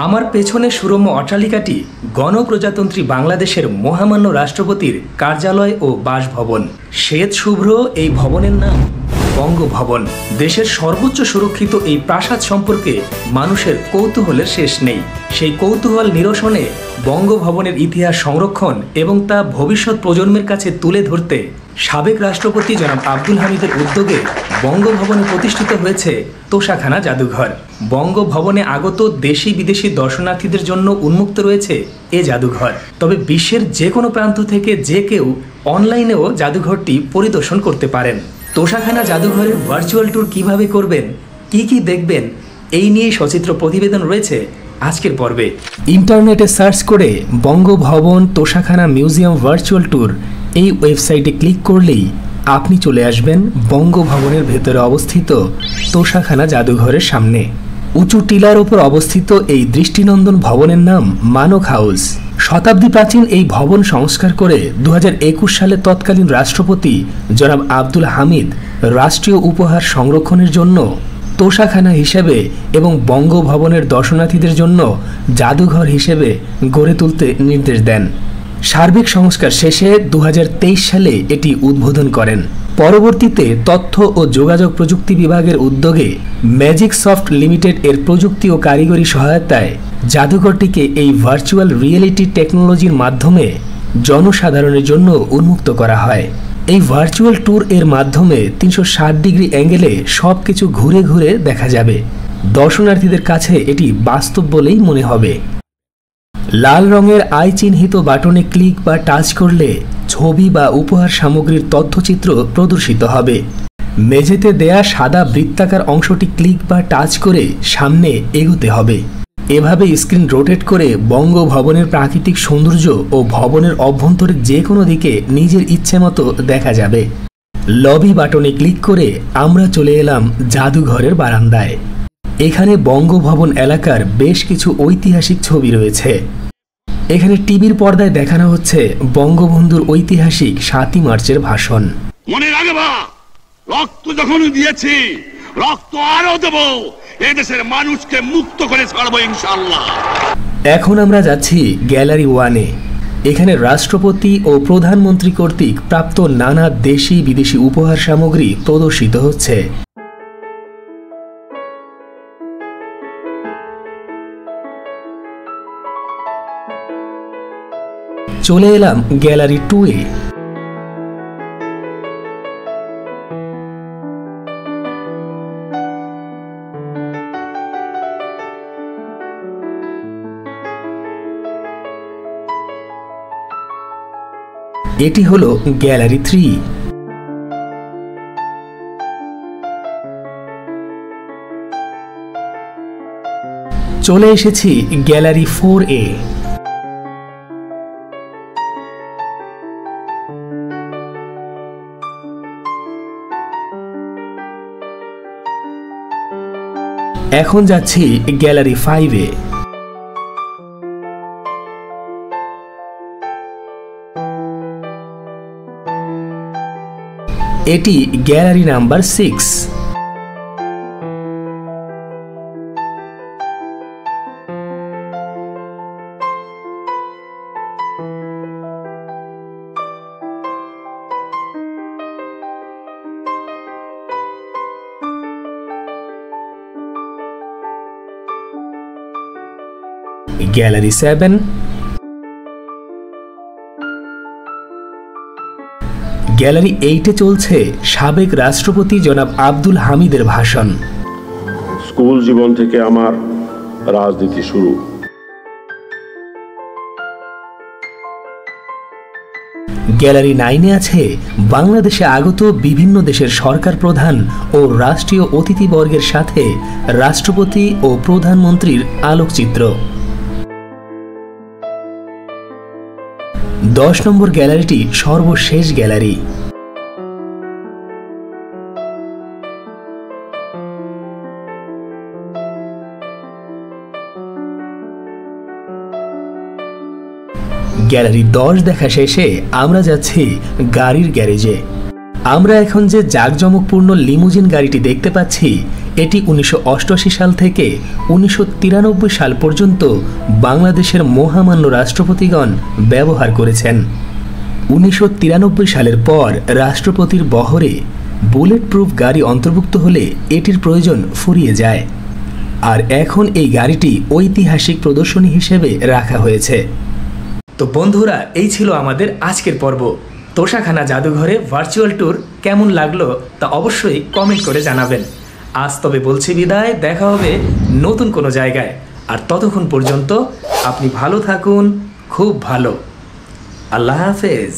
আমার পেছনে সুরম্য অট্টালিকাটি গণপ্রজাতন্ত্রী বাংলাদেশের মহামান্য রাষ্ট্রপতির কার্যালয় ও বাসভবন। শ্বেত শুভ্র এই ভবনের নাম বঙ্গভবন। দেশের সর্বোচ্চ সুরক্ষিত এই প্রাসাদ সম্পর্কে মানুষের কৌতূহলের শেষ নেই। সেই কৌতূহল নিরসনে বঙ্গভবনের ইতিহাস সংরক্ষণ এবং তা ভবিষ্যৎ প্রজন্মের কাছে তুলে ধরতে সাবেক রাষ্ট্রপতি জনাব আব্দুল হামিদের উদ্যোগে বঙ্গভবনে প্রতিষ্ঠিত হয়েছে তোষাখানা জাদুঘর। বঙ্গভবনে আগত দেশি বিদেশি দর্শনার্থীদের জন্য উন্মুক্ত রয়েছে এ জাদুঘর। তবে বিশ্বের যে কোনো প্রান্ত থেকে যে কেউ অনলাইনেও জাদুঘরটি পরিদর্শন করতে পারেন। তোষাখানা জাদুঘরের ভার্চুয়াল ট্যুর কিভাবে করবেন, কি দেখবেন, এই নিয়েই সচিত্র প্রতিবেদন রয়েছে আজকের পর্বে। ইন্টারনেটে সার্চ করে বঙ্গভবন তোষাখানা মিউজিয়াম ভার্চুয়াল ট্যুর এই ওয়েবসাইটে ক্লিক করলেই আপনি চলে আসবেন বঙ্গভবনের ভেতরে অবস্থিত তোষাখানা জাদুঘরের সামনে। উঁচু টিলার ওপর অবস্থিত এই দৃষ্টিনন্দন ভবনের নাম মানক হাউস। শতাব্দী প্রাচীন এই ভবন সংস্কার করে 2021 সালে তৎকালীন রাষ্ট্রপতি জনাব আব্দুল হামিদ রাষ্ট্রীয় উপহার সংরক্ষণের জন্য তোষাখানা হিসেবে এবং বঙ্গভবনের দর্শনার্থীদের জন্য জাদুঘর হিসেবে গড়ে তুলতে নির্দেশ দেন। সার্বিক সংস্কার শেষে 2023 সালে এটি উদ্বোধন করেন। পরবর্তীতে তথ্য ও যোগাযোগ প্রযুক্তি বিভাগের উদ্যোগে ম্যাজিক সফট লিমিটেড এর প্রযুক্তি ও কারিগরি সহায়তায় জাদুঘরটিকে এই ভার্চুয়াল রিয়েলিটি টেকনোলজির মাধ্যমে জনসাধারণের জন্য উন্মুক্ত করা হয়। এই ভার্চুয়াল ট্যুর এর মাধ্যমে 360 ডিগ্রি অ্যাঙ্গেলে সব কিছু ঘুরে ঘুরে দেখা যাবে। দর্শনার্থীদের কাছে এটি বাস্তব বলেই মনে হবে। লাল রঙের আই চিহ্নিত বাটনে ক্লিক বা টাচ করলে ছবি বা উপহার সামগ্রীর তথ্যচিত্র প্রদর্শিত হবে। মেঝেতে দেয়া সাদা বৃত্তাকার অংশটি ক্লিক বা টাচ করে সামনে এগোতে হবে। এভাবে স্ক্রিন রোটেট করে বঙ্গভবনের প্রাকৃতিক সৌন্দর্য ও ভবনের অভ্যন্তরের যে কোনো দিকে নিজের ইচ্ছে মতো দেখা যাবে। লবি বাটনে ক্লিক করে আমরা চলে এলাম জাদুঘরের বারান্দায়। এখানে বঙ্গভবন এলাকার বেশ কিছু ঐতিহাসিক ছবি রয়েছে। এখানে টিভির পর্দায় দেখানো হচ্ছে বঙ্গবন্ধুর ঐতিহাসিক 7ই মার্চের ভাষণ। মনে রাখবা, রক্ত যখন দিয়েছি, রক্ত আরো দেব, এই দেশের মানুষকে মুক্ত করে ছাড়বো ইনশাআল্লাহ। এখন আমরা যাচ্ছি গ্যালারি 1-এ। এখানে রাষ্ট্রপতি ও প্রধানমন্ত্রী কর্তৃক প্রাপ্ত নানা দেশি বিদেশি উপহার সামগ্রী প্রদর্শিত হচ্ছে। চলে এলাম গ্যালারি 2-এ। এটি হলো গ্যালারি 3। চলে এসেছি গ্যালারি 4-এ। এখন যাচ্ছি গ্যালারি 5-এ। এটি গ্যালারি নাম্বার 6। গ্যালারি 7। গ্যালারি 8-এ চলছে সাবেক রাষ্ট্রপতি জনাব আব্দুল হামিদের ভাষণ। স্কুল জীবন থেকে আমার রাজনীতি শুরু। গ্যালারি 9-এ আছে বাংলাদেশে আগত বিভিন্ন দেশের সরকার প্রধান ও রাষ্ট্রীয় অতিথিবর্গের সাথে রাষ্ট্রপতি ও প্রধানমন্ত্রীর আলোকচিত্র। 10 নম্বর গ্যালারিটি সর্বশেষ গ্যালারি। গ্যালারি 10 দেখা শেষে আমরা যাচ্ছি গাড়ির গ্যারেজে। আমরা এখন যে জাঁকজমকপূর্ণ লিমুজিন গাড়িটি দেখতে পাচ্ছি, এটি 1988 সাল থেকে 1993 সাল পর্যন্ত বাংলাদেশের মহামান্য রাষ্ট্রপতিগণ ব্যবহার করেছেন। 1993 সালের পর রাষ্ট্রপতির বহরে বুলেট প্রুফ গাড়ি অন্তর্ভুক্ত হলে এটির প্রয়োজন ফুরিয়ে যায়, আর এখন এই গাড়িটি ঐতিহাসিক প্রদর্শনী হিসেবে রাখা হয়েছে। তো বন্ধুরা, এই ছিল আমাদের আজকের পর্ব। তোষাখানা জাদুঘরে ভার্চুয়াল ট্যুর কেমন লাগলো তা অবশ্যই কমেন্ট করে জানাবেন। আজ তবে বলছি বিদায়, দেখা হবে নতুন কোনো জায়গায়। আর ততক্ষণ পর্যন্ত আপনি ভালো থাকুন, খুব ভালো। আল্লাহ হাফেজ।